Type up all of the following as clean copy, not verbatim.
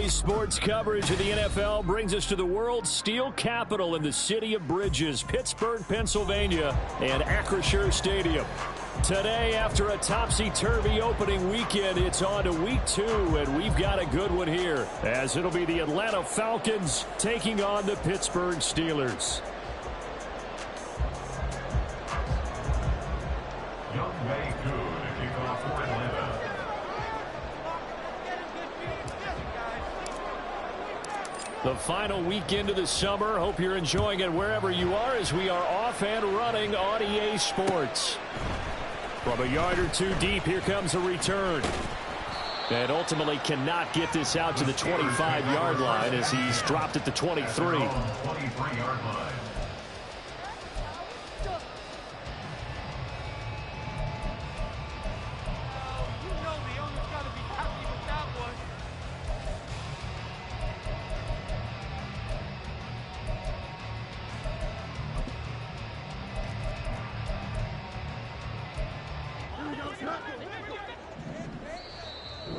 Today's sports coverage of the NFL brings us to the world's steel capital in the city of bridges, Pittsburgh, Pennsylvania, and Acrisure Stadium. Today, after a topsy-turvy opening weekend, it's on to week 2, and we've got a good one here, as it'll be the Atlanta Falcons taking on the Pittsburgh Steelers. The final weekend of the summer. Hope you're enjoying it wherever you are as we are off and running on EA Sports. From a yard or two deep, here comes a return. And ultimately cannot get this out to the 25-yard line as he's dropped at the 23.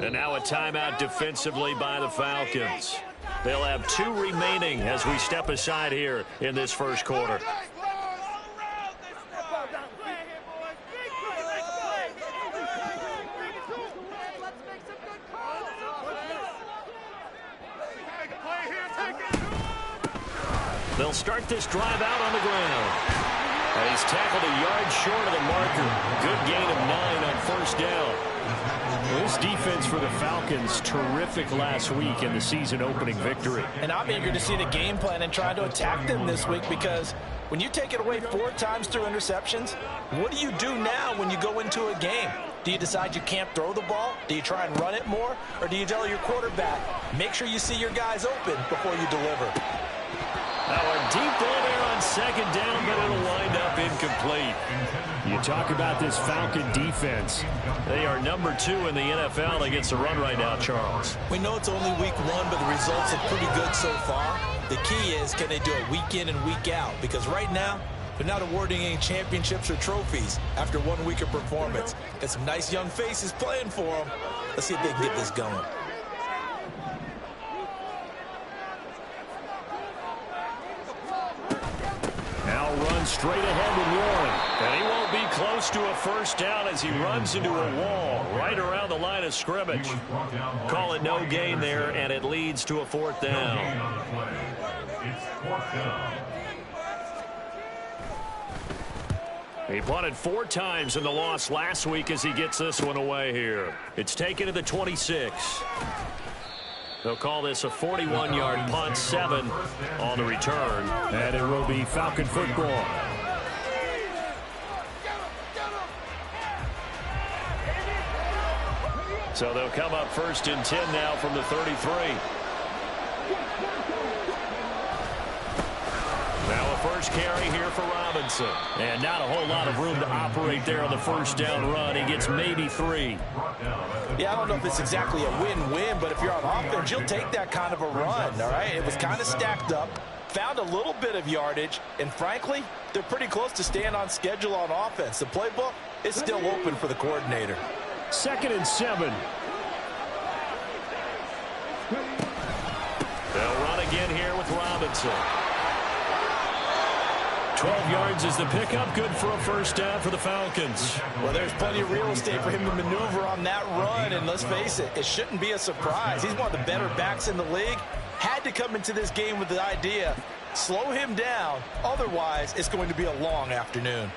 And now a timeout defensively by the Falcons. They'll have 2 remaining as we step aside here in this first quarter. They'll start this drive out on the ground. And he's tackled a yard short of the marker. Good gain of 9 on first down. This defense for the Falcons, terrific last week in the season-opening victory. And I'm eager to see the game plan and try to attack them this week, because when you take it away 4 times through interceptions, what do you do now when you go into a game? Do you decide you can't throw the ball? Do you try and run it more? Or do you tell your quarterback, make sure you see your guys open before you deliver? Now a deep ball there on second down, but it'll wind up incomplete. You talk about this Falcon defense. They are number 2 in the NFL against the run right now, Charles. We know it's only week 1, but the results are pretty good so far. The key is, can they do it week in and week out? Because right now, they're not awarding any championships or trophies after 1 week of performance. Got some nice young faces playing for them. Let's see if they can get this going. Now runs straight ahead with Warren. And he won't be close to a first down as he runs into a wall right around the line of scrimmage. Call it no gain there, and it leads to a 4th down. He punted 4 times in the loss last week as he gets this one away here. It's taken to the 26. They'll call this a 41-yard punt, 7 on the return. And it will be Falcon football. So they'll come up 1st and 10 now from the 33. Now a first carry here for Robinson. And not a whole lot of room to operate there on the first down run. He gets maybe 3. Yeah, I don't know if it's exactly a win-win, but if you're on offense, you'll take that kind of a run, all right? It was kind of stacked up, found a little bit of yardage, and frankly, they're pretty close to staying on schedule on offense. The playbook is still open for the coordinator. 2nd and 7. They'll run again here with Robinson. 12 yards is the pickup. Good for a first down for the Falcons. Well, there's plenty of real estate for him to maneuver on that run, and let's face it, it shouldn't be a surprise. He's one of the better backs in the league. Had to come into this game with the idea, slow him down, otherwise it's going to be a long afternoon.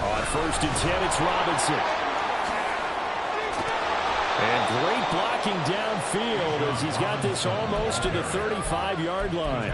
On 1st and 10, it's Robinson. And great blocking downfield as he's got this almost to the 35-yard line.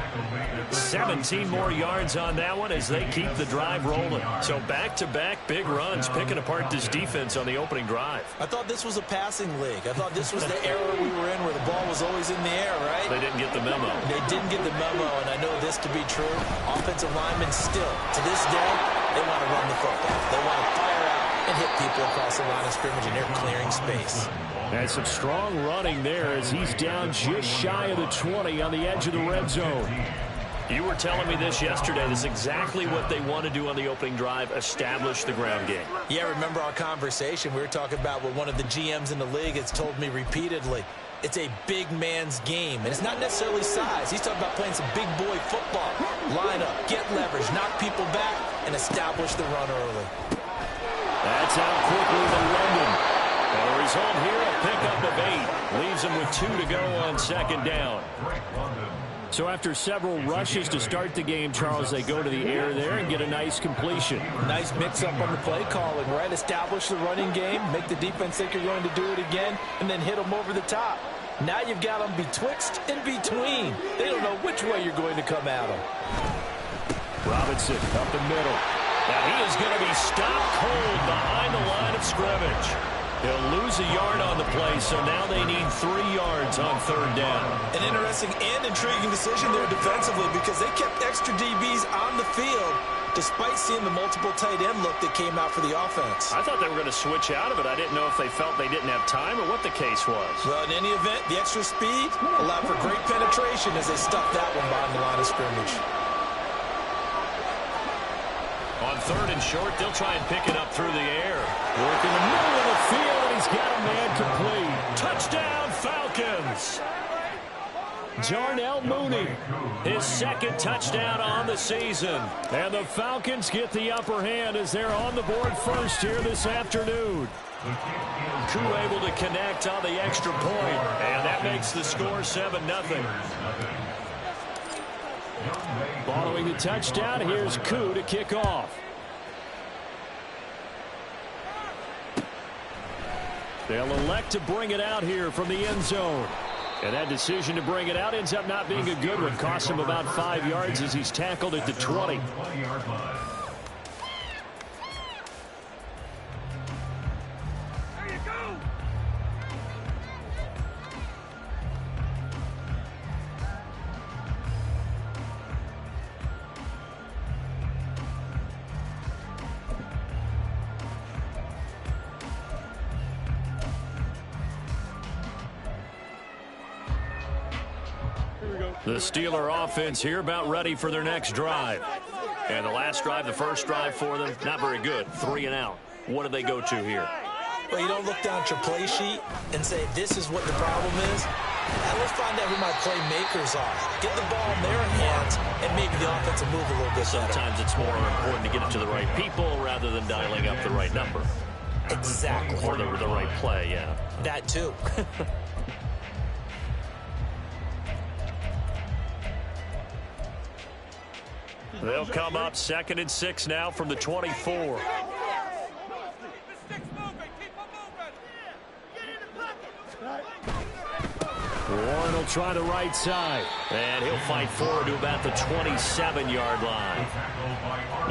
17 more yards on that one as they keep the drive rolling. So back-to-back big runs, picking apart this defense on the opening drive. I thought this was a passing league. I thought this was the era we were in where the ball was always in the air, right? They didn't get the memo. They didn't get the memo, and I know this to be true. Offensive linemen still, to this day, they want to run the football. They want to fire out and hit people across the line of scrimmage, and they're clearing space. And some strong running there as he's down just shy of the 20 on the edge of the red zone. You were telling me this yesterday. This is exactly what they want to do on the opening drive, establish the ground game. Yeah, remember our conversation. We were talking about what one of the GMs in the league has told me repeatedly. It's a big man's game, and it's not necessarily size. He's talking about playing some big boy football. Line up, get leverage, knock people back, and establish the run early. That's out quickly to London. And the result here, a pickup of 8. Leaves him with 2 to go on second down. So after several rushes to start the game, Charles, they go to the air there and get a nice completion. Nice mix-up on the play calling, right? Establish the running game, make the defense think you're going to do it again, and then hit them over the top. Now you've got them betwixt and between. They don't know which way you're going to come at them. Robinson up the middle. Now he is going to be stopped cold behind the line of scrimmage. He'll lose a yard on the play, so now they need 3 yards on third down. An interesting and intriguing decision there defensively because they kept extra DBs on the field despite seeing the multiple tight end look that came out for the offense. I thought they were going to switch out of it. I didn't know if they felt they didn't have time or what the case was. Well, in any event, the extra speed allowed for great penetration as they stuffed that one behind the line of scrimmage. On third and short, they'll try and pick it up through the air. Work in the middle of the field, and he's got a man complete. Touchdown, Falcons! Jarnell Mooney, his second touchdown on the season. And the Falcons get the upper hand as they're on the board first here this afternoon. Koo able to connect on the extra point, and that makes the score 7-0. Following the touchdown, here's Koo to kick off. They'll elect to bring it out here from the end zone. And that decision to bring it out ends up not being a good one. Cost him about 5 yards as he's tackled at the 20. The Steeler offense here about ready for their next drive. And the last drive, the first drive for them, not very good. 3 and out. What do they go to here? Well, you don't look down at your play sheet and say, this is what the problem is. Now let's find out who my playmakers are. Get the ball in their hands and maybe the offense will move a little bit better. Sometimes it's more important to get it to the right people rather than dialing up the right number. Exactly. Or the right play, yeah. That too. They'll come up 2nd and 6 now from the 24. Warren will try the right side. And he'll fight forward to about the 27-yard line.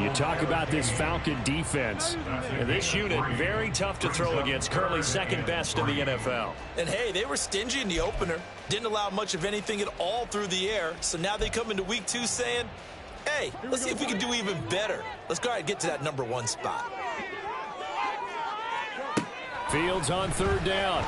You talk about this Falcon defense. And this unit, very tough to throw against. Currently second best in the NFL. And hey, they were stingy in the opener. Didn't allow much of anything at all through the air. So now they come into week 2 saying, hey, let's see if we can do even better. Let's go ahead and get to that number 1 spot. Fields on third down.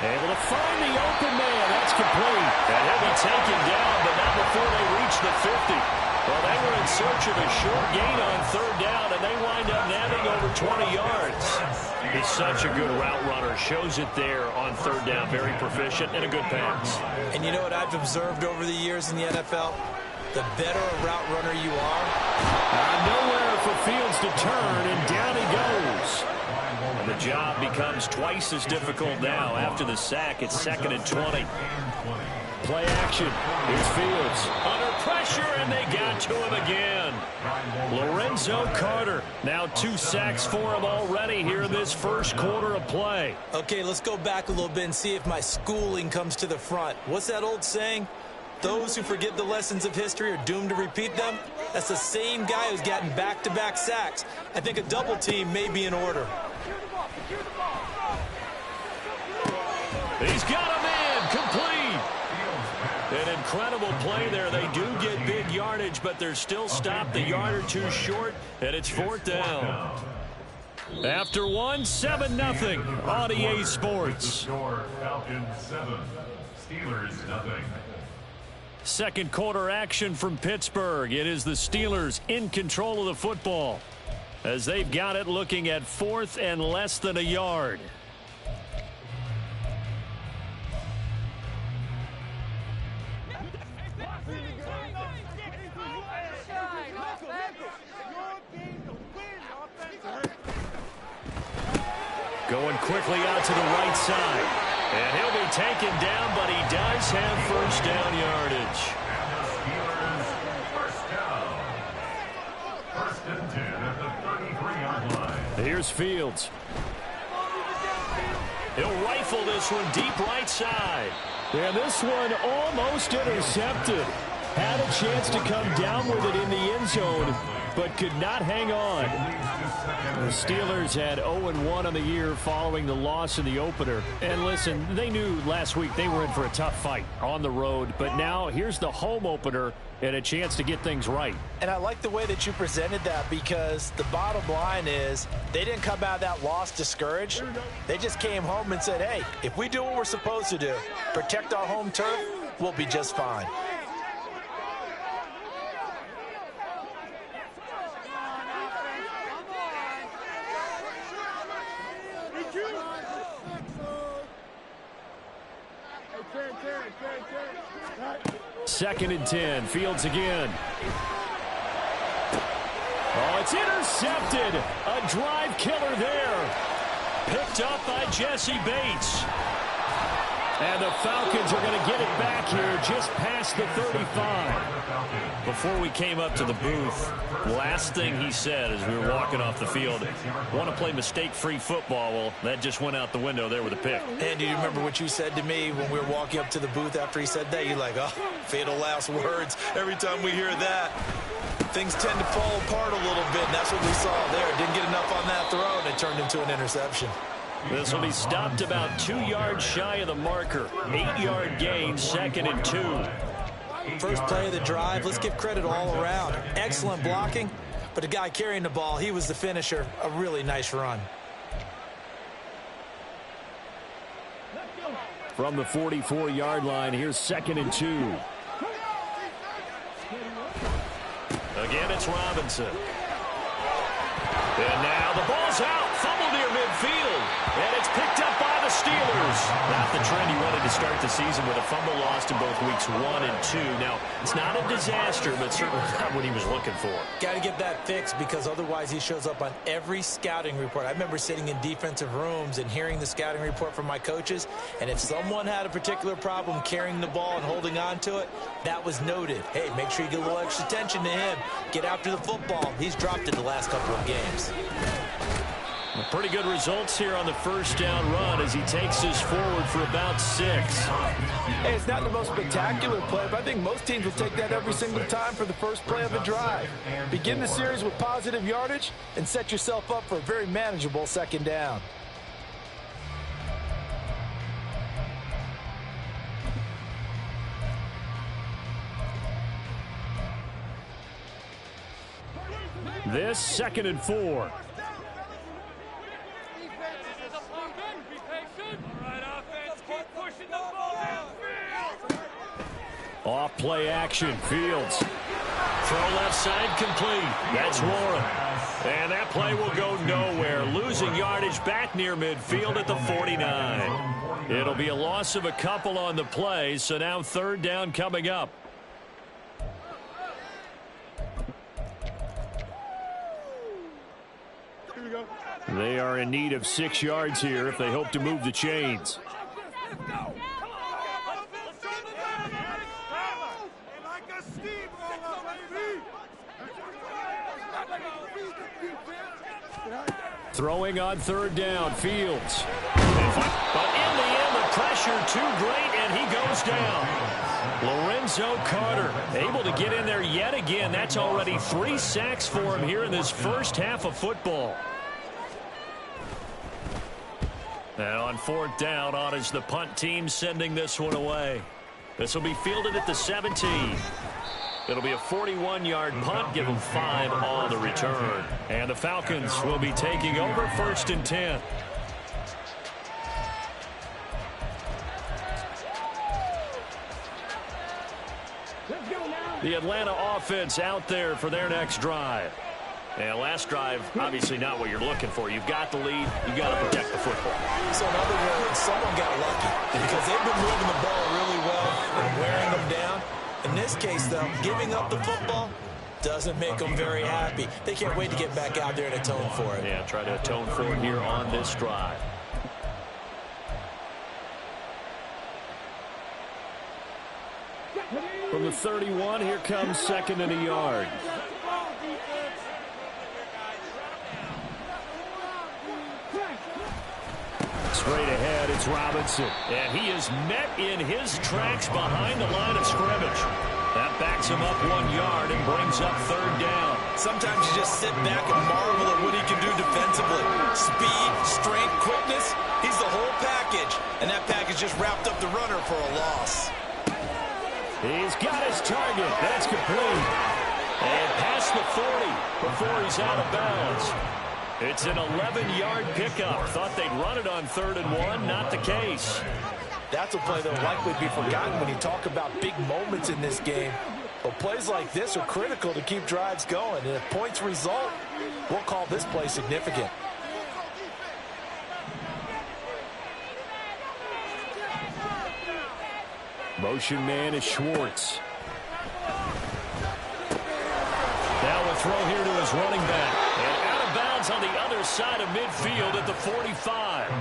Able to find the open man. That's complete. And he'll be taken down, but not before they reach the 50. Well, they were in search of a short gain on third down, and they wind up nabbing over 20 yards. He's such a good route runner. Shows it there on third down. Very proficient and a good pass. And you know what I've observed over the years in the NFL? The better a route runner you are. Nowhere for Fields to turn, and down he goes. And the job becomes twice as difficult now. After the sack, it's 2nd and 20. Play action. Here's Fields. Under pressure, and they got to him again. Lorenzo Carter. Now 2 sacks for him already here in this first quarter of play. Okay, let's go back a little bit and see if my schooling comes to the front. What's that old saying? Those who forget the lessons of history are doomed to repeat them. That's the same guy who's gotten back-to-back sacks. I think a double team may be in order. He's got a man complete. An incredible play there. They do get big yardage, but they're still stopped a yard or 2 short, and it's 4th down. After 1, 7-0 on EA Sports. Falcons 7, Steelers 0. Second quarter action from Pittsburgh. It is the Steelers in control of the football as they've got it looking at 4th and less than a yard. Going quickly out to the right side. And he'll be taken down, but he does have first down yardage. First and 10 at the 33-yard line. Here's Fields. He'll rifle this one deep right side. And this one almost intercepted. Had a chance to come down with it in the end zone, but could not hang on. The Steelers had 0-1 on the year following the loss in the opener. And listen, they knew last week they were in for a tough fight on the road. But now here's the home opener and a chance to get things right. And I like the way that you presented that, because the bottom line is they didn't come out of that loss discouraged. They just came home and said, hey, if we do what we're supposed to do, protect our home turf, we'll be just fine. Second and 10. Fields again. Oh, it's intercepted. A drive killer there. Picked up by Jesse Bates. And the Falcons are going to get it back here just past the 35. Before we came up to the booth, last thing he said as we were walking off the field, want to play mistake-free football. Well, that just went out the window there with a pick. And do you remember what you said to me when we were walking up to the booth after he said that? You're like, oh, fatal last words. Every time we hear that, things tend to fall apart a little bit, and that's what we saw there. Didn't get enough on that throw, and it turned into an interception. This will be stopped about 2 yards shy of the marker. 8-yard gain, 2nd and 2. First play of the drive, let's give credit all around. Excellent blocking, but the guy carrying the ball, he was the finisher. A really nice run. From the 44-yard line, here's 2nd and 2. Again, it's Robinson. And now the ball's out. Fumble near midfield. And it's picked up by the Steelers. Not the trend he wanted to start the season with a fumble lost in both weeks 1 and 2. Now, it's not a disaster, but certainly not what he was looking for. Got to get that fixed, because otherwise he shows up on every scouting report. I remember sitting in defensive rooms and hearing the scouting report from my coaches, and if someone had a particular problem carrying the ball and holding on to it, that was noted. Hey, make sure you get a little extra attention to him. Get after the football. He's dropped it the last couple of games. Pretty good results here on the first down run as he takes this forward for about 6. Hey, it's not the most spectacular play, but I think most teams will take that every single time for the first play of a drive. Begin the series with positive yardage and set yourself up for a very manageable 2nd down. This 2nd and 4. Off play action, Fields. Throw left side complete. That's Warren. And that play will go nowhere. Losing yardage back near midfield at the 49. It'll be a loss of a couple on the play, so now 3rd down coming up. They are in need of 6 yards here if they hope to move the chains. Throwing on 3rd down, Fields. But in the end, the pressure too great, and he goes down. Lorenzo Carter able to get in there yet again. That's already 3 sacks for him here in this first half of football. And on 4th down, on is the punt team sending this one away. This will be fielded at the 17. It'll be a 41-yard punt, give them 5 on the return. And the Falcons will be taking over 1st and 10. The Atlanta offense out there for their next drive. And last drive, obviously not what you're looking for. You've got the lead. You've got to protect the football. So in other words, someone got lucky because they've been moving the ball really well and wearing them down. In this case, though, giving up the football doesn't make them very happy. They can't wait to get back out there and atone for it. Yeah, try to atone for it here on this drive. From the 31, here comes 2nd and a yard. Straight ahead, it's Robinson. And he is met in his tracks behind the line of scrimmage. That backs him up 1 yard and brings up 3rd down. Sometimes you just sit back and marvel at what he can do defensively. Speed, strength, quickness, he's the whole package. And that package just wrapped up the runner for a loss. He's got his target. That's complete. And past the 40 before he's out of bounds. It's an 11-yard pickup. Thought they'd run it on 3rd and 1. Not the case. That's a play that will likely be forgotten when you talk about big moments in this game. But plays like this are critical to keep drives going. And if points result, we'll call this play significant. Motion man is Schwartz. Now a throw here to his running back. And out of bounds on the other side of midfield at the 45.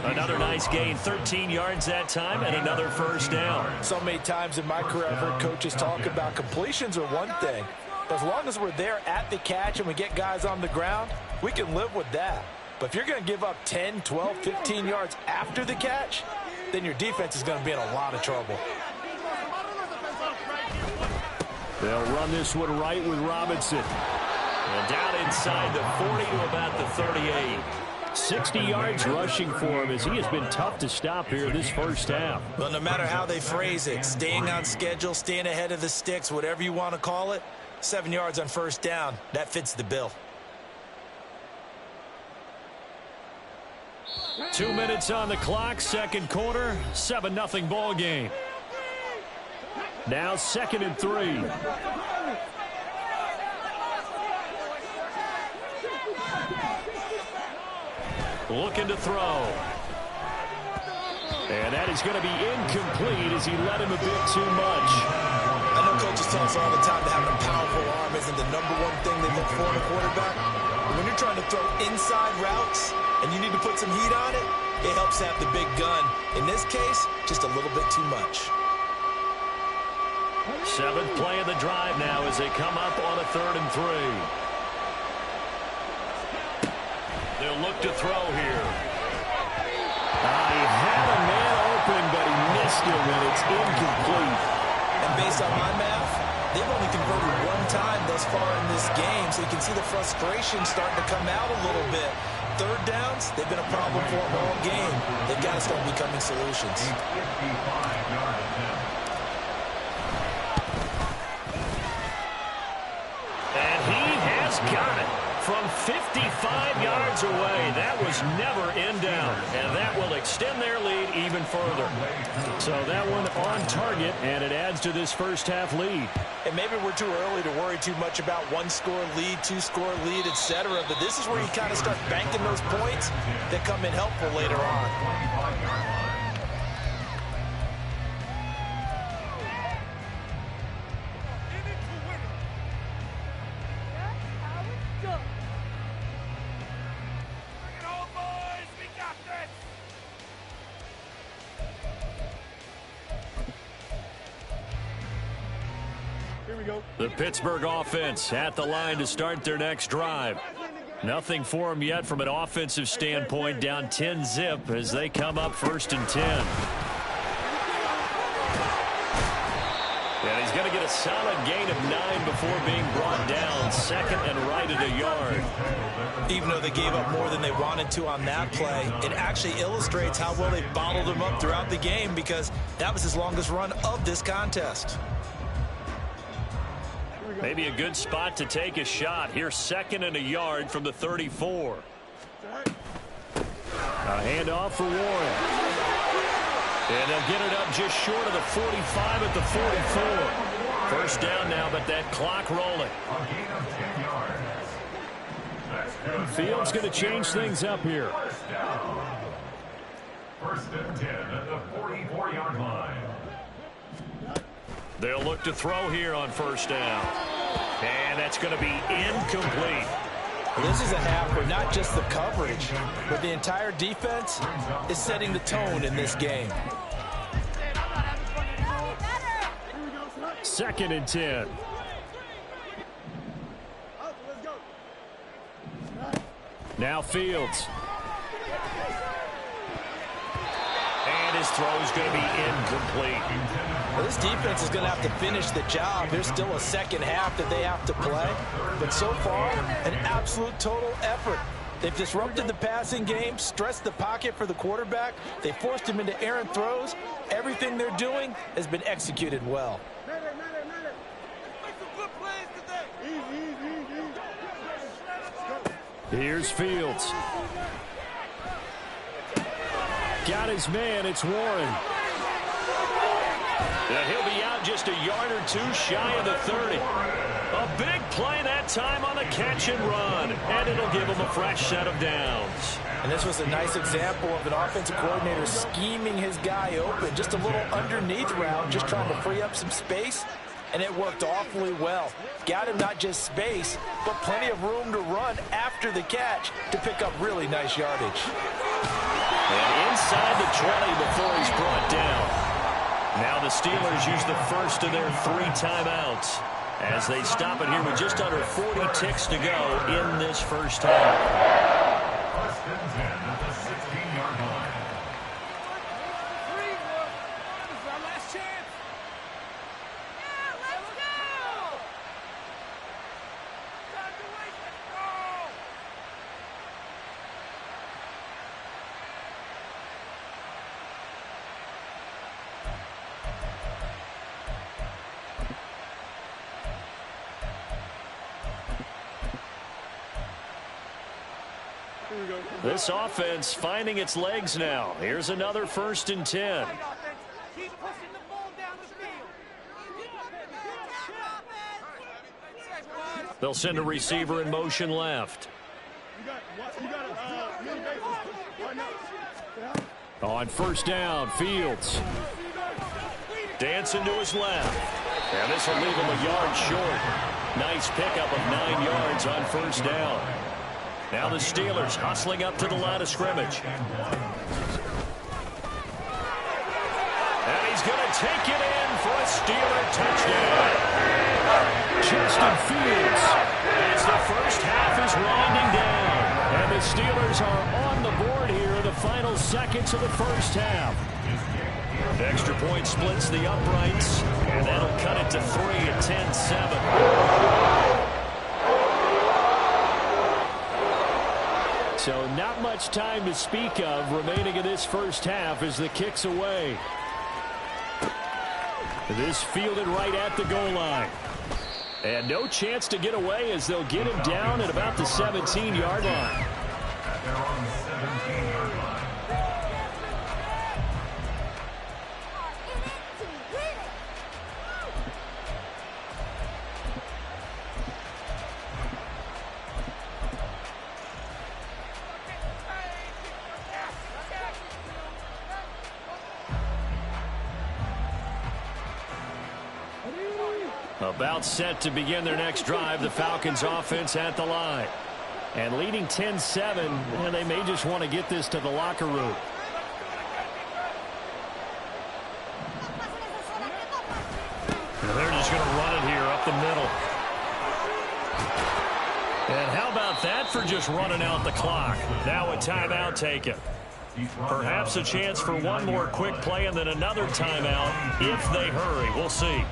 Another nice gain, 13 yards that time, and another 1st down. So many times in my career I've heard coaches talk about completions are one thing. But as long as we're there at the catch and we get guys on the ground, we can live with that. But if you're going to give up 10, 12, 15 yards after the catch, then your defense is going to be in a lot of trouble. They'll run this one right with Robinson. And down inside the 40 to about the 38. 60 yards rushing for him as he has been tough to stop here this first half. Well, no matter how they phrase it, staying on schedule, staying ahead of the sticks, whatever you want to call it, 7 yards on 1st down, that fits the bill. 2 minutes on the clock, 2nd quarter, 7-0 ball game. Now 2nd and 3. Looking to throw. And that is going to be incomplete as he let him a bit too much. I know coaches tell us all the time that having a powerful arm isn't the #1 thing they look for in a quarterback. But when you're trying to throw inside routes and you need to put some heat on it, it helps have the big gun. In this case, just a little bit too much. 7th play of the drive now as they come up on a 3rd and 3. They'll look to throw here. He had a man open, but he missed it when it's incomplete. And based on my math, they've only converted 1 time thus far in this game, so you can see the frustration starting to come out a little bit. 3rd downs, they've been a problem for them all game. They've got to start becoming solutions. And he has got it from 55 yards away. That was never in down, and that will extend their lead even further. So that one on target, and it adds to this first half lead. And maybe we're too early to worry too much about 1-score lead, 2-score lead, etc. But this is where you kind of start banking those points that come in helpful later on. The Pittsburgh offense at the line to start their next drive. Nothing for them yet from an offensive standpoint, down 10-zip as they come up 1st and 10. And he's going to get a solid gain of 9 before being brought down, 2nd and right at a yard. Even though they gave up more than they wanted to on that play, it actually illustrates how well they bottled him up throughout the game because that was his longest run of this contest. Maybe a good spot to take a shot. Here's 2nd and a yard from the 34. A handoff for Warren. And they'll get it up just short of the 45 at the 44. First down now, but that clock rolling. A gain of 10 yards. That's good. Fields going to change things up here. First down. First and 10 at the 44-yard line. They'll look to throw here on first down. And that's going to be incomplete. Well, this is a half where not just the coverage, but the entire defense is setting the tone in this game. Second and 10. Now Fields. And his throw is going to be incomplete. Well, this defense is going to have to finish the job. There's still a second half that they have to play. But so far, an absolute total effort. They've disrupted the passing game, stressed the pocket for the quarterback. They forced him into errant throws. Everything they're doing has been executed well. Here's Fields. Got his man. It's Warren. He'll be out just a yard or two shy of the 30. A big play that time on the catch and run. And it'll give him a fresh set of downs. And this was a nice example of an offensive coordinator scheming his guy open. Just a little underneath route, just trying to free up some space. And it worked awfully well. Got him not just space, but plenty of room to run after the catch to pick up really nice yardage. And inside the 20 before he's brought down. Now the Steelers use the first of their 3 timeouts as they stop it here with just under 40 ticks to go in this first half. First and 10 at the 16-yard line. This offense finding its legs now. Here's another first and 10. They'll send a receiver in motion left. On first down, Fields. Dancing to his left. And this will leave him a yard short. Nice pickup of 9 yards on first down. Now the Steelers hustling up to the line of scrimmage. And he's going to take it in for a Steeler touchdown. Justin Fields as the first half is winding down. And the Steelers are on the board here in the final seconds of the first half. Extra point splits the uprights, and that'll cut it to 3 at 10-7. So not much time to speak of remaining in this first half as the kick's away. This fielded right at the goal line. And no chance to get away as they'll get him down at about the 17-yard line. They're on the 17-yard line. About set to begin their next drive, the Falcons offense at the line. And leading 10-7, and they may just want to get this to the locker room. And they're just going to run it here up the middle. And how about that for just running out the clock? Now a timeout taken. Perhaps a chance for one more quick play and then another timeout if they hurry. We'll see.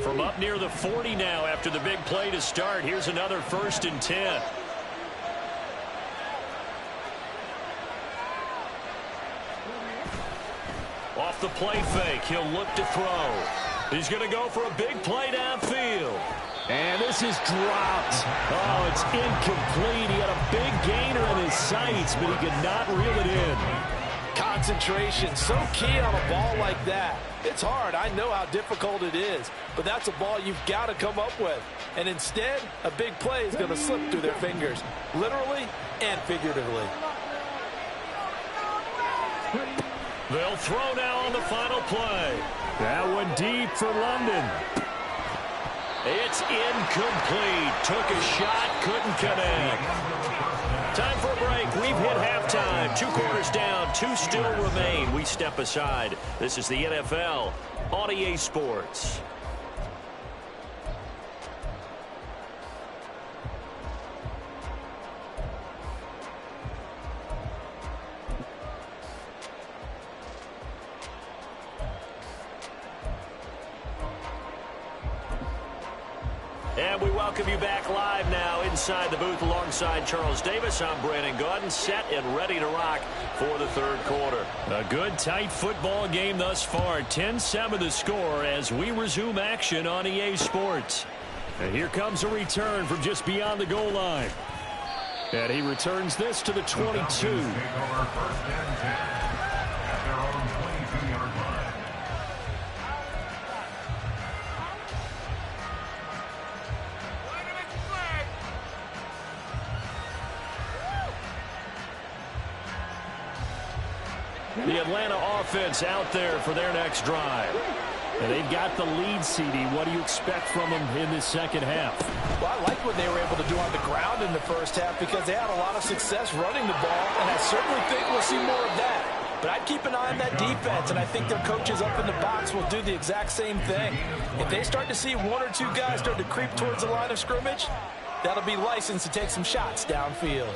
From up near the 40 now after the big play to start, here's another first and 10. Off the play fake, he'll look to throw. He's going to go for a big play downfield. And this is dropped. Oh, it's incomplete. He had a big gainer in his sights, but he could not reel it in. Concentration, so key on a ball like that. It's hard. I know how difficult it is, but that's a ball you've got to come up with. And instead, a big play is going to slip through their fingers, literally and figuratively. They'll throw now on the final play. That one deep for London. It's incomplete. Took a shot, couldn't connect. Time for a break. We've hit halftime. 2 quarters down, 2 still remain. We step aside. This is the NFL on EA Sports. And we welcome you back live now inside the booth alongside Charles Davis. I'm Brandon Gaudin, set and ready to rock for the third quarter. A good, tight football game thus far. 10-7 the score as we resume action on EA Sports. And here comes a return from just beyond the goal line. And he returns this to the 22. The Atlanta offense out there for their next drive. And they've got the lead, CD. What do you expect from them in this second half? Well, I like what they were able to do on the ground in the first half because they had a lot of success running the ball, and I certainly think we'll see more of that. But I'd keep an eye on that defense, and I think their coaches up in the box will do the exact same thing. If they start to see 1 or 2 guys start to creep towards the line of scrimmage, that'll be licensed to take some shots downfield.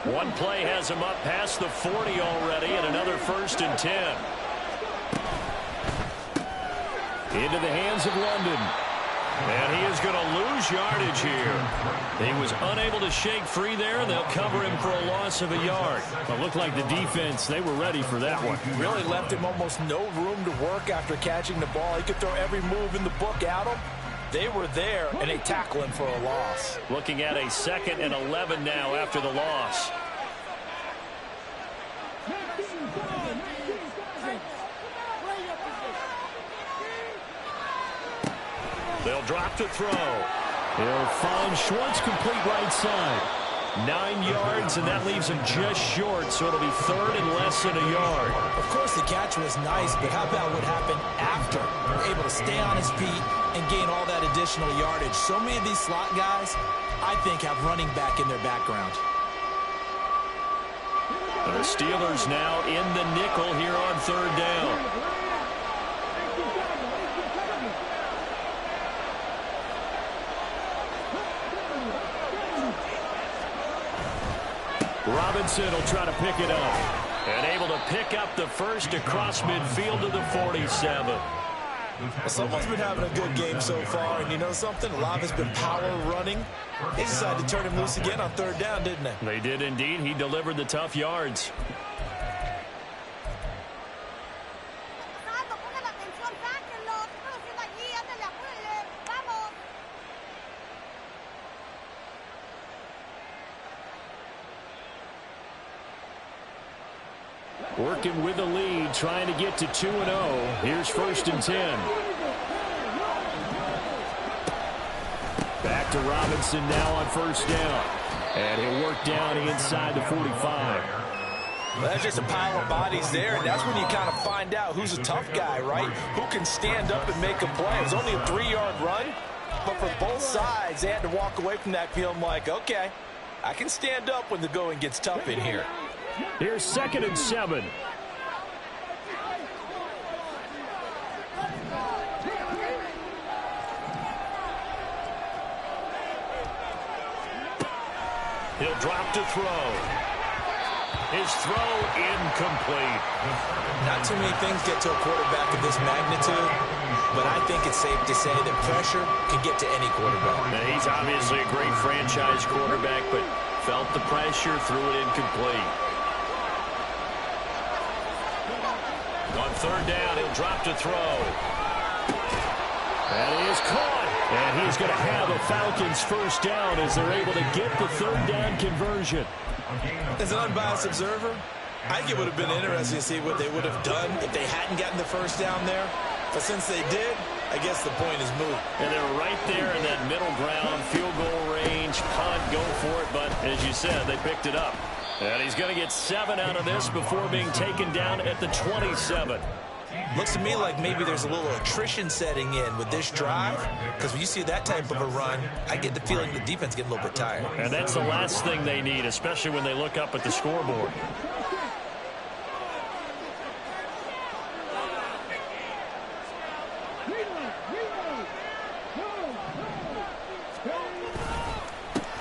One play has him up past the 40 already, and another 1st and 10. Into the hands of London. And he is going to lose yardage here. He was unable to shake free there, and they'll cover him for a loss of a yard. It looked like the defense, they were ready for that one. Really left him almost no room to work after catching the ball. He could throw every move in the book at him. They were there, and they tackle him for a loss. Looking at a 2nd and 11 now after the loss. They'll drop to throw. He'll find Schwartz complete right side. 9 yards, and that leaves him just short, so it'll be 3rd and less than a yard. Of course, the catch was nice, but how about what happened after? We're able to stay on his feet and gain all that additional yardage. So many of these slot guys, I think, have running back in their background. The Steelers now in the nickel here on 3rd down. Robinson will try to pick it up. And able to pick up the first across midfield to the 47. Well, someone's been having a good game so far, and you know something? A lot has been power running. They decided to turn him loose again on 3rd down, didn't they? They did indeed. He delivered the tough yards. Working with the lead, trying to get to 2-0. Here's 1st and 10. Back to Robinson now on 1st down. And he'll work down inside the 45. Well, that's just a pile of bodies there, and that's when you kind of find out who's a tough guy, right? Who can stand up and make a play. It was only a 3-yard run, but for both sides, they had to walk away from that feeling like, okay, I can stand up when the going gets tough in here. Here's 2nd and 7. He'll drop to throw. His throw incomplete. Not too many things get to a quarterback of this magnitude, but I think it's safe to say that pressure can get to any quarterback. Now, he's obviously a great franchise quarterback, but felt the pressure, threw it incomplete. third down. He'll drop to throw. And he is caught. And he's going to have a Falcons first down as they're able to get the third down conversion. As an unbiased observer, I think it would have been interesting to see what they would have done if they hadn't gotten the first down there. But since they did, I guess the point is moot. And they're right there in that middle ground, field goal range, punt, go for it. But as you said, they picked it up. And he's going to get 7 out of this before being taken down at the 27. Looks to me like maybe there's a little attrition setting in with this drive, because when you see that type of a run, I get the feeling the defense getting a little bit tired. And that's the last thing they need, especially when they look up at the scoreboard.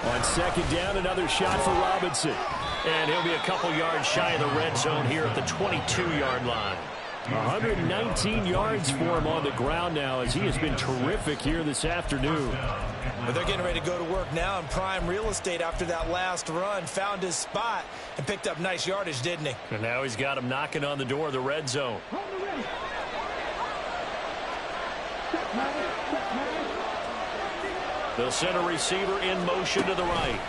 On second down, another shot for Robinson. And he'll be a couple yards shy of the red zone here at the 22-yard line. 119 yards for him on the ground now as he has been terrific here this afternoon. But they're getting ready to go to work now in prime real estate after that last run. Found his spot and picked up nice yardage, didn't he? And now he's got him knocking on the door of the red zone. They'll send a receiver in motion to the right.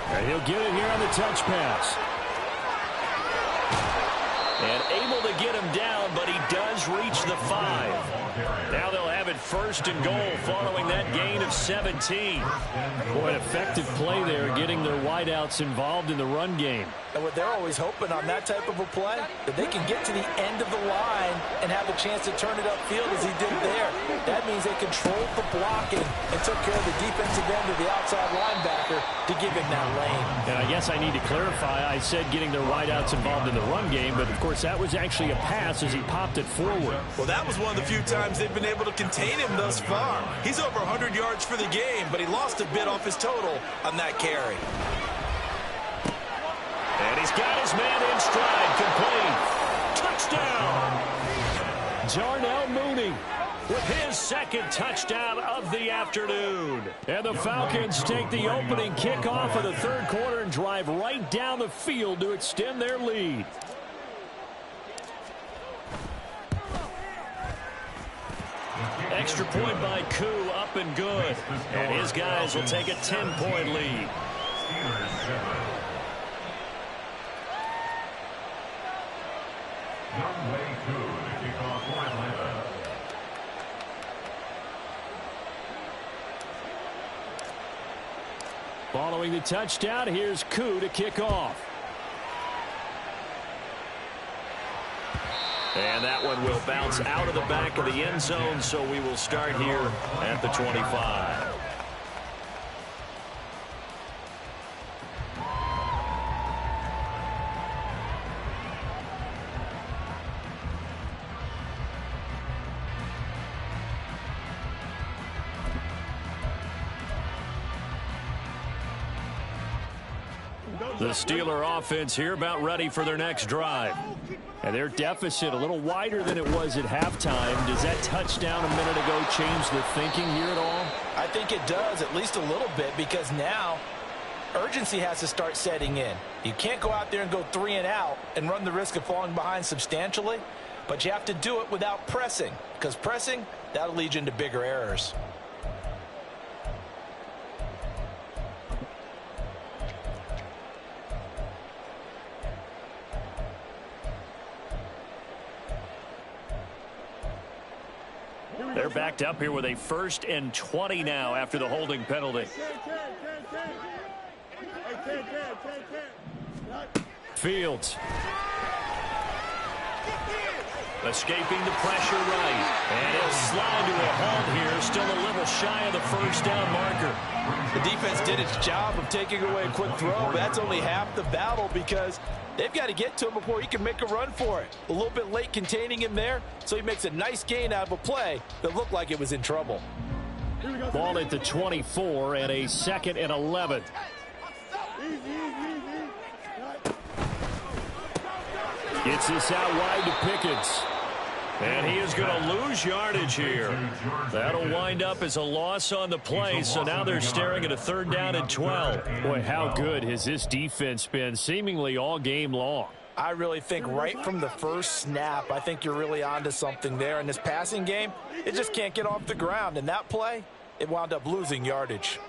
And he'll get it here on the touch pass. And able to get him down, but he does reach the 5. Now they'll have it first and goal following that gain of 17. Boy, an effective play there, getting their wideouts involved in the run game. And what they're always hoping on that type of a play, that they can get to the end of the line and have a chance to turn it upfield as he did there. That means they controlled the blocking and took care of the defensive end of the outside linebacker to give him that lane. And I guess I need to clarify, I said getting their wideouts involved in the run game, but of course that was actually a pass as he popped it forward. Well, that was one of the few times they've been able to contain him thus far. He's over 100 yards for the game, but he lost a bit off his total on that carry. And he's got his man in stride, complete. Touchdown! Darnell Mooney with his second touchdown of the afternoon. And the Falcons take the opening kickoff of the third quarter and drive right down the field to extend their lead. Extra point by Koo, up and good. And his guys will take a 10-point lead. Following the touchdown, here's Koo to kick off. And that one will bounce out of the back of the end zone, so we will start here at the 25. The Steeler offense here about ready for their next drive. And their deficit a little wider than it was at halftime. Does that touchdown a minute ago change the thinking here at all? I think it does, at least a little bit, because now urgency has to start setting in. You can't go out there and go 3 and out and run the risk of falling behind substantially, but you have to do it without pressing, because pressing, that'll lead you into bigger errors. They're backed up here with a 1st and 20 now after the holding penalty. Fields. Escaping the pressure right. And he'll slide to a halt here. Still a little shy of the first down marker. The defense did its job of taking away a quick throw, but that's only half the battle because they've got to get to him before he can make a run for it. A little bit late containing him there, so he makes a nice gain out of a play that looked like it was in trouble. Ball at the 24 and a 2nd and 11. Gets this out wide to Pickens. And he is going to lose yardage here. That'll wind up as a loss on the play, so now they're staring at a 3rd down and 12. Boy, how good has this defense been seemingly all game long? I really think right from the first snap, I think you're really onto something there. In this passing game, it just can't get off the ground. And that play, it wound up losing yardage.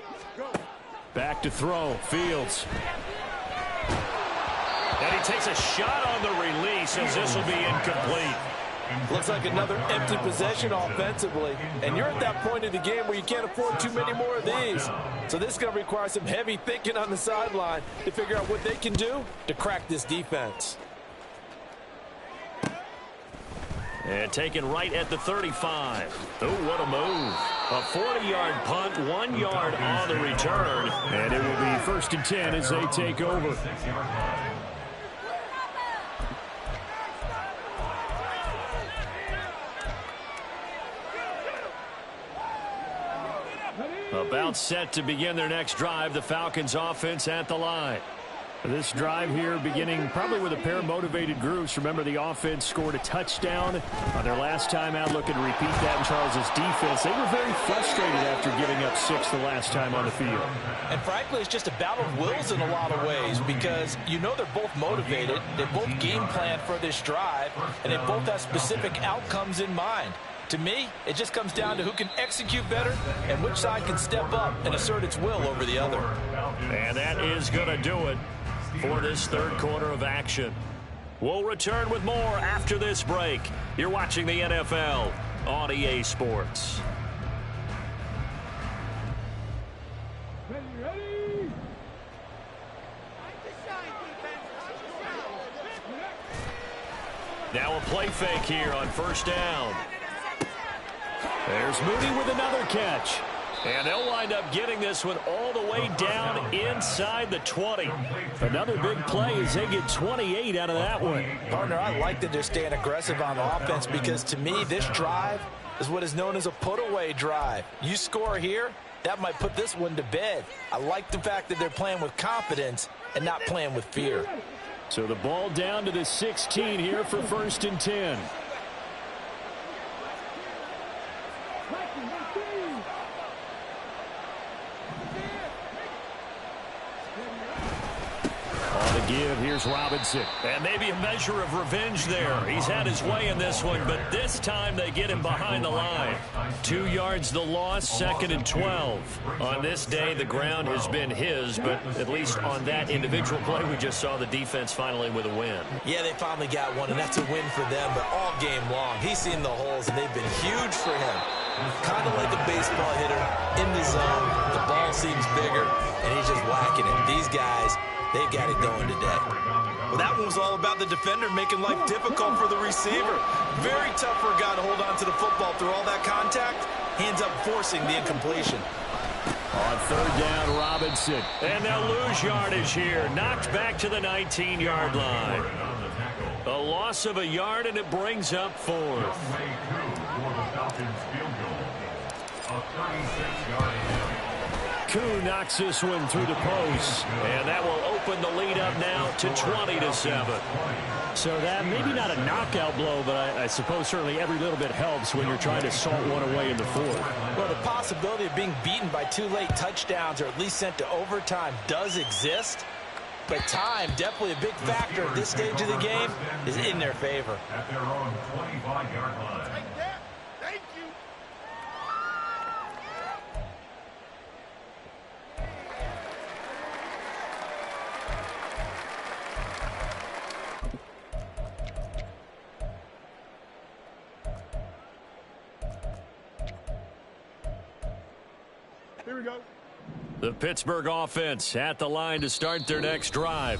Back to throw, Fields. And he takes a shot on the release as this will be incomplete. Looks like another empty possession offensively. And you're at that point in the game where you can't afford too many more of these. So this is going to require some heavy thinking on the sideline to figure out what they can do to crack this defense. And taken right at the 35. Oh, what a move. A 40-yard punt, 1 yard on the return. And it will be 1st and 10 as they take over. About set to begin their next drive, the Falcons offense at the line. This drive here beginning probably with a pair of motivated groups. Remember, the offense scored a touchdown on their last time out, looking to repeat that in Charles's defense. They were very frustrated after giving up 6 the last time on the field. And frankly, it's just a battle of wills in a lot of ways because you know they're both motivated. They both game plan for this drive, and they both have specific outcomes in mind. To me, it just comes down to who can execute better and which side can step up and assert its will over the other. And that is going to do it for this third quarter of action. We'll return with more after this break. You're watching the NFL on EA Sports. Ready. Now a play fake here on 1st down. There's Mooney with another catch. And they'll wind up getting this one all the way down inside the 20. Another big play as they get 28 out of that one. Partner, I like that they're staying aggressive on offense because to me, this drive is what is known as a put-away drive. You score here, that might put this one to bed. I like the fact that they're playing with confidence and not playing with fear. So the ball down to the 16 here for 1st and 10. Give. Here's Robinson. And maybe a measure of revenge there. He's had his way in this one, but this time they get him behind the line. 2 yards the loss, 2nd and 12. On this day, the ground has been his, but at least on that individual play, we just saw the defense finally with a win. Yeah, they finally got one, and that's a win for them, but all game long, he's seen the holes, and they've been huge for him. Kind of like a baseball hitter in the zone. The ball seems bigger, and he's just whacking it. These guys, they've got it going today. Well, that one was all about the defender making life difficult for the receiver. Very tough for a guy to hold on to the football through all that contact. Hands up forcing the incompletion. On 3rd down, Robinson. And they'll lose yardage here. Knocked back to the 19-yard line. A loss of a yard, and it brings up 4th. Koo knocks this one through the post, and that will open the lead up now to 20-7. So that maybe not a knockout blow, but I suppose certainly every little bit helps when you're trying to salt one away in the 4th. Well, the possibility of being beaten by 2 late touchdowns or at least sent to overtime does exist, but time, definitely a big factor at this stage of the game, is in their favor. At their own 25-yard line. Thank you. Here we go. The Pittsburgh offense at the line to start their next drive.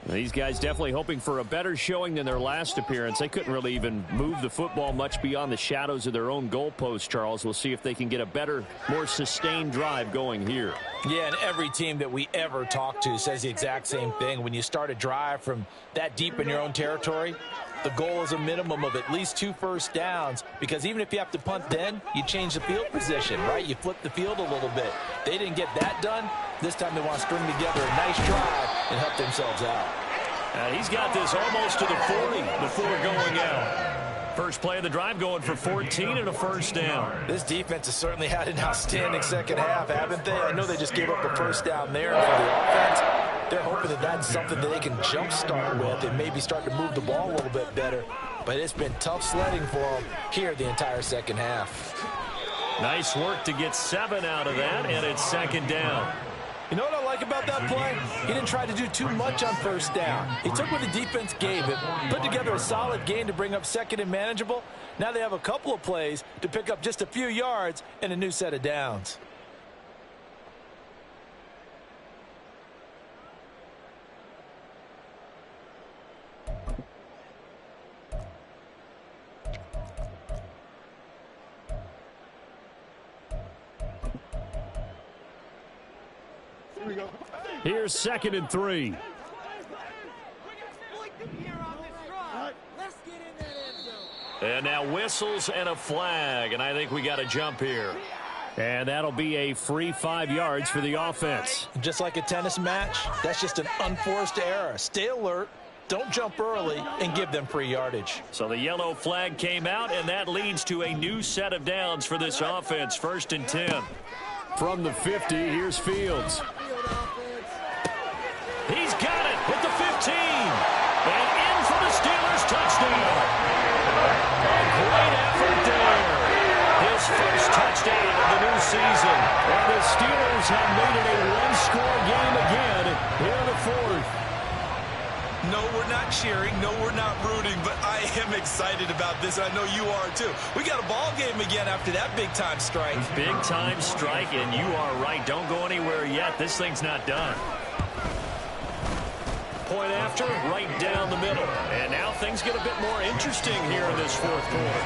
These guys definitely hoping for a better showing than their last appearance. They couldn't really even move the football much beyond the shadows of their own goalpost, Charles. We'll see if they can get a better, more sustained drive going here. Yeah, and every team that we ever talk to says the exact same thing. When you start a drive from that deep in your own territory, the goal is a minimum of at least 2 first downs, because even if you have to punt then, you change the field position, right? You flip the field a little bit. They didn't get that done. This time they want to string together a nice drive and help themselves out. He's got this almost to the 40 before going out. First play of the drive going for 14 and a first down. This defense has certainly had an outstanding second half, haven't they? I know they just gave up a first down there for the offense. They're hoping that that's something that they can jumpstart with and maybe start to move the ball a little bit better. But it's been tough sledding for them here the entire second half. Nice work to get 7 out of that, and it's second down. You know what I like about that play? He didn't try to do too much on first down. He took what the defense gave him, put together a solid game to bring up second and manageable. Now they have a couple of plays to pick up just a few yards and a new set of downs. Here's 2nd and 3. And now whistles and a flag, and I think we got a jump here. And that'll be a free 5 yards for the offense. Just like a tennis match, that's just an unforced error. Stay alert, don't jump early, and give them free yardage. So the yellow flag came out, and that leads to a new set of downs for this offense. 1st and 10. From the 50, here's Fields. He's got it at the 15. And in for the Steelers touchdown. A great effort there. His first touchdown of the new season. And the Steelers have made it a one-score game again here in the 4th. No, we're not cheering. No, we're not rooting. But I am excited about this. I know you are, too. We got a ball game again after that big-time strike. Big-time strike, and you are right. Don't go anywhere yet. This thing's not done. Point after, right down the middle. And now things get a bit more interesting here in this 4th quarter.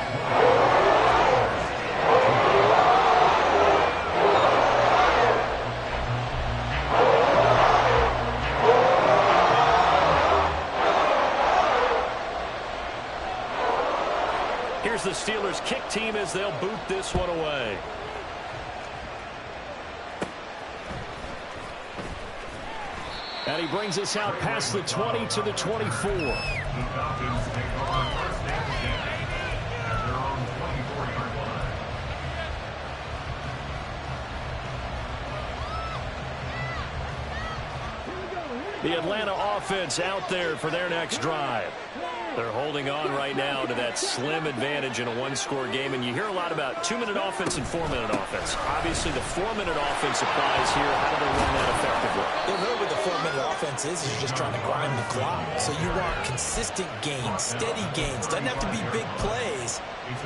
Here's the Steelers' kick team as they'll boot this one away. And he brings us out past the 20 to the 24. The Atlanta offense out there for their next drive. They're holding on right now to that slim advantage in a one-score game, and you hear a lot about 2-minute offense and 4-minute offense. Obviously, the 4-minute offense applies here. How do they run that effectively? Yeah, really what the 4-minute offense is you're just trying to grind the clock. So you want consistent gains, steady gains. Doesn't have to be big plays,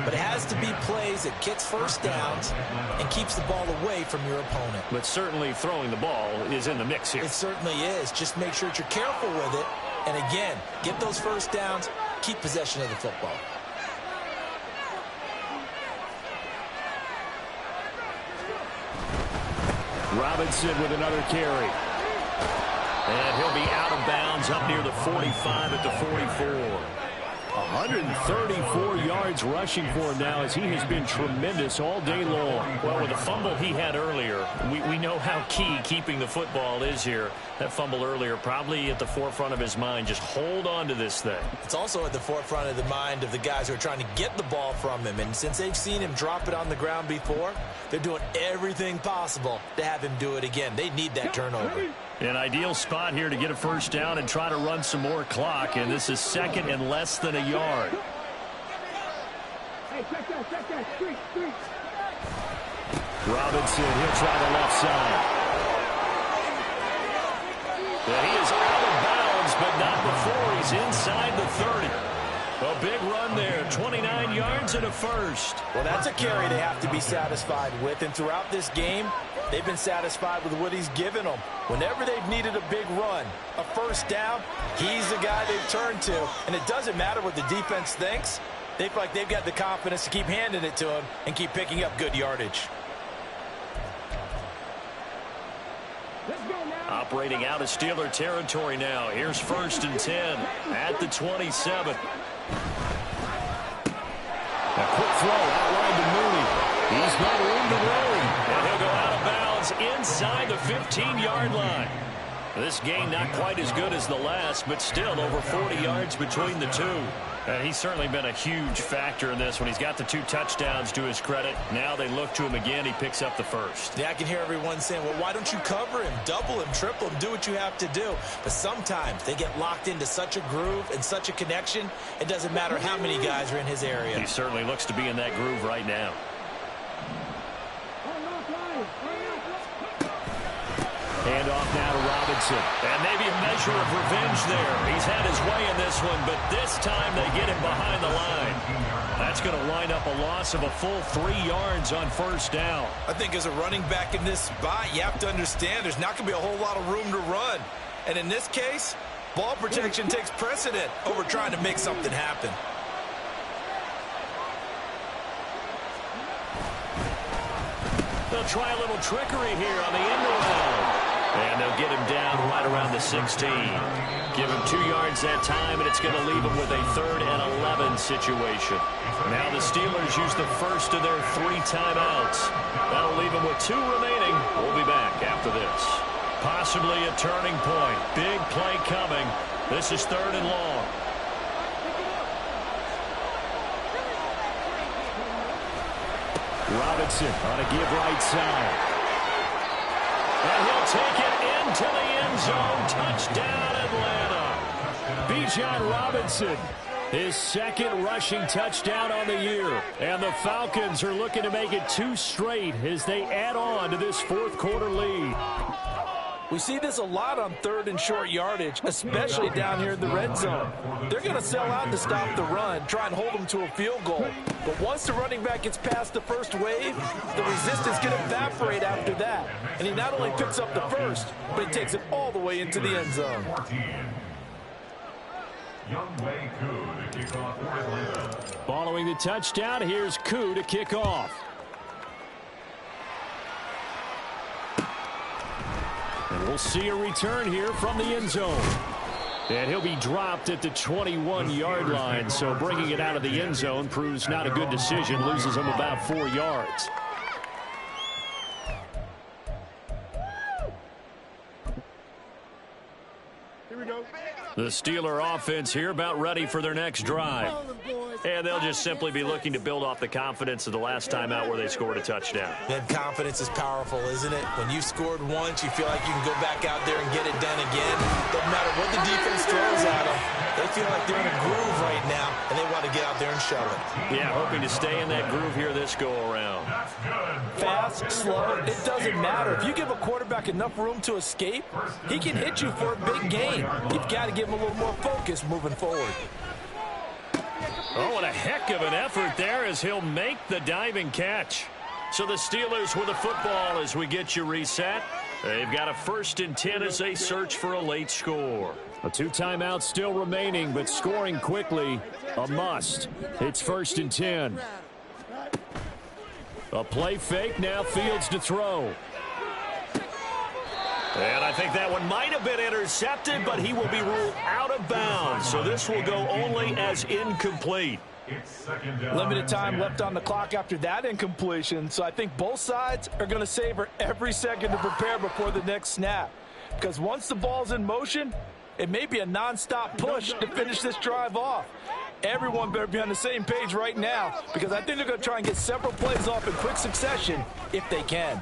but it has to be plays that gets first downs and keeps the ball away from your opponent. But certainly throwing the ball is in the mix here. It certainly is. Just make sure that you're careful with it. And again, get those first downs, keep possession of the football. Robinson with another carry. And he'll be out of bounds up near the 45 at the 44. 134 yards rushing for him now as he has been tremendous all day long. Well, with the fumble he had earlier, we know how key keeping the football is here. That fumble earlier probably at the forefront of his mind. Just hold on to this thing. It's also at the forefront of the mind of the guys who are trying to get the ball from him. And since they've seen him drop it on the ground before, they're doing everything possible to have him do it again. They need that turnover. An ideal spot here to get a first down and try to run some more clock. And this is 2nd and less than a yard. Robinson, he'll try the left side. And he is out of bounds, but not before he's inside the 30. A big run there, 29 yards and a first. Well, that's a carry they have to be satisfied with. And throughout this game, they've been satisfied with what he's given them. Whenever they've needed a big run, a first down, he's the guy they've turned to. And it doesn't matter what the defense thinks. They feel like they've got the confidence to keep handing it to him and keep picking up good yardage. Operating out of Steeler territory now. Here's 1st and 10 at the 27. A quick throw outline to Mooney. He's got room to roam. And he'll go out of bounds inside the 15-yard line. This game not quite as good as the last, but still over 40 yards between the two. And he's certainly been a huge factor in this one. He's got the 2 touchdowns to his credit. Now they look to him again. He picks up the first. Yeah, I can hear everyone saying, well, why don't you cover him, double him, triple him, do what you have to do. But sometimes they get locked into such a groove and such a connection, it doesn't matter how many guys are in his area. He certainly looks to be in that groove right now. Hand off now to Robinson. And maybe a measure of revenge there. He's had his way in this one, but this time they get him behind the line. That's going to wind up a loss of a full 3 yards on first down. I think as a running back in this spot, you have to understand there's not going to be a whole lot of room to run. And in this case, ball protection takes precedent over trying to make something happen. They'll try a little trickery here on the end around. And they'll get him down right around the 16. Give him 2 yards that time, and it's going to leave him with a 3rd and 11 situation. Now the Steelers use the first of their 3 timeouts. That'll leave them with 2 remaining. We'll be back after this. Possibly a turning point. Big play coming. This is 3rd and long. Robinson on a give right side. And he'll take it into the end zone. Touchdown, Atlanta. Bijan Robinson, his 2nd rushing touchdown on the year. And the Falcons are looking to make it 2 straight as they add on to this 4th quarter lead. We see this a lot on 3rd and short yardage, especially down here in the red zone. They're going to sell out to stop the run, try and hold them to a field goal. But once the running back gets past the first wave, the resistance can evaporate after that. And he not only picks up the first, but he takes it all the way into the end zone. Following the touchdown, here's Koo to kick off. And we'll see a return here from the end zone. And he'll be dropped at the 21-yard line, so bringing it out of the end zone proves not a good decision, loses him about 4 yards. Here we go. The Steeler offense here about ready for their next drive. And they'll just simply be looking to build off the confidence of the last time out where they scored a touchdown. That confidence is powerful, isn't it? When you scored once, you feel like you can go back out there and get it done again. Doesn't matter what the defense throws at them. They feel like they're in a groove right now, and they want to get out there and show it. Yeah, hoping to stay in that groove here this go-around. Fast, slow, it doesn't matter. If you give a quarterback enough room to escape, he can hit you for a big gain. You've got to give him a little more focus moving forward. Oh, what a heck of an effort there as he'll make the diving catch. So the Steelers with the football as we get you reset. They've got a 1st and 10 as they search for a late score. A 2 timeouts still remaining, but scoring quickly, a must. It's 1st and 10. A play fake, now Fields to throw. And I think that one might have been intercepted, but he will be ruled out of bounds. So this will go only as incomplete. Limited time left on the clock after that incompletion. So I think both sides are going to savor every second to prepare before the next snap. Because once the ball's in motion, it may be a nonstop push to finish this drive off. Everyone better be on the same page right now, because I think they're going to try and get several plays off in quick succession if they can.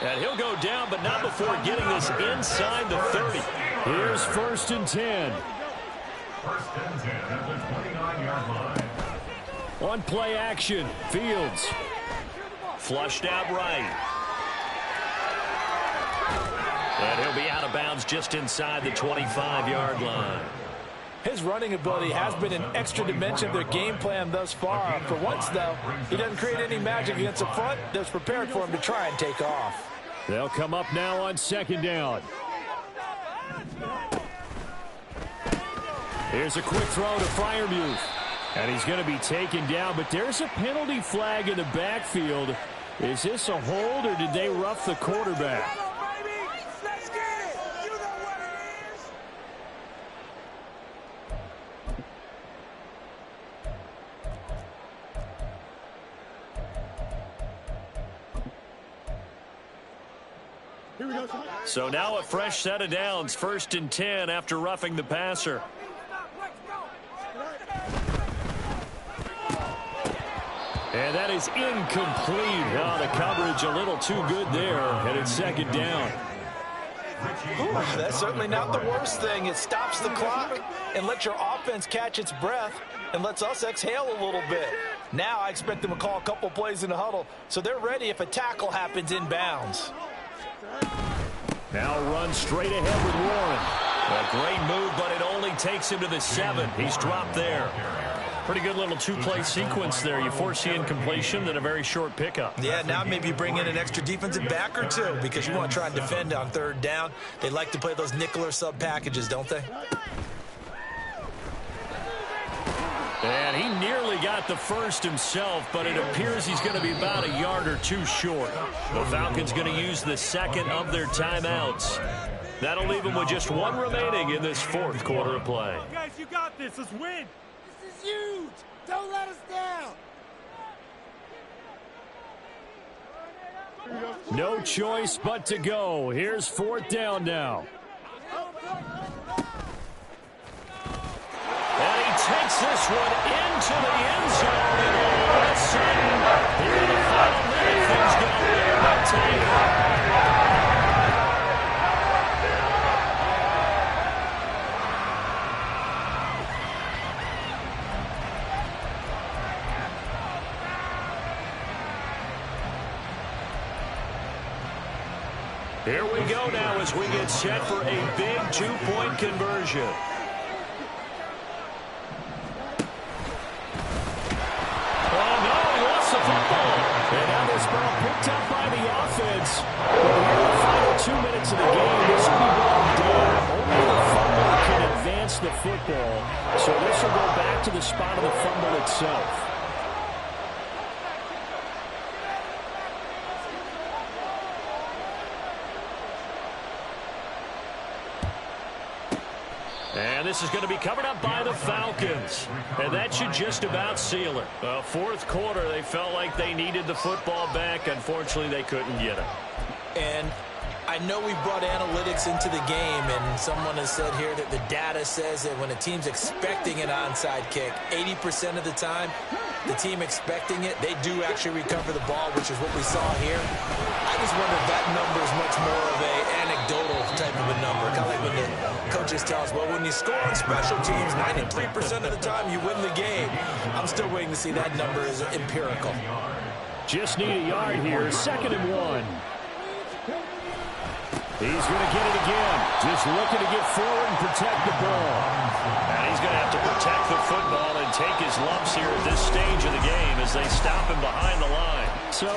And he'll go down, but not before getting this inside the 30. Here's 1st and 10. 1st and 10 at the 29-yard line. On play action, Fields. Flushed out right. And he'll be out of bounds just inside the 25-yard line. His running ability has been an extra dimension of their game plan thus far. For once, though, he doesn't create any magic against the front that's prepared for him to try and take off. They'll come up now on 2nd down. Here's a quick throw to Freiermuth. And he's going to be taken down, but there's a penalty flag in the backfield. Is this a hold, or did they rough the quarterback? So now a fresh set of downs, 1st and 10 after roughing the passer. And that is incomplete. Oh, the coverage a little too good there, and it's second down. Ooh, that's certainly not the worst thing. It stops the clock and lets your offense catch its breath and lets us exhale a little bit. Now I expect them to call a couple plays in the huddle so they're ready if a tackle happens inbounds. Now run straight ahead with Warren. A great move, but it only takes him to the 7. He's dropped there. Pretty good little two-play sequence there. You force the incompletion, then a very short pickup. Yeah, now maybe bring in an extra defensive back or two because you want to try and defend on third down. They like to play those nickel or sub packages, don't they? And he nearly got the first himself, but it appears he's going to be about a yard or two short. The Falcons going to use the second of their timeouts. That'll leave them with just one remaining in this fourth quarter of play. Guys, you got this. Let's win. This is huge. Don't let us down. No choice but to go. Here's fourth down now. And he takes this one into the end zone. And all of a sudden, here in the final minute, things go there. I'll tell you. Here we go now as we get set for a big two-point conversion. Oh, no, he lost the football. And now this ball picked up by the offense. Well, here in the final 2 minutes of the game, this will be ball done. Only the fumbler can advance the football. So this will go back to the spot of the fumble itself. And this is going to be covered up by the Falcons. And that should just about seal it. Fourth quarter, they felt like they needed the football back. Unfortunately, they couldn't get it. And I know we brought analytics into the game, and someone has said here that the data says that when a team's expecting an onside kick, 80% of the time, the team expecting it, they do actually recover the ball, which is what we saw here. I just wonder if that number is much more of a anecdotal type of a number. Kind of like when the coaches tell us, well, when you score on special teams, 93% of the time you win the game. I'm still waiting to see that number is empirical. Just need a yard here. 2nd and 1. He's going to get it again. Just looking to get forward and protect the ball. And he's going to have to protect the football and take his lumps here at this stage of the game as they stop him behind the line. So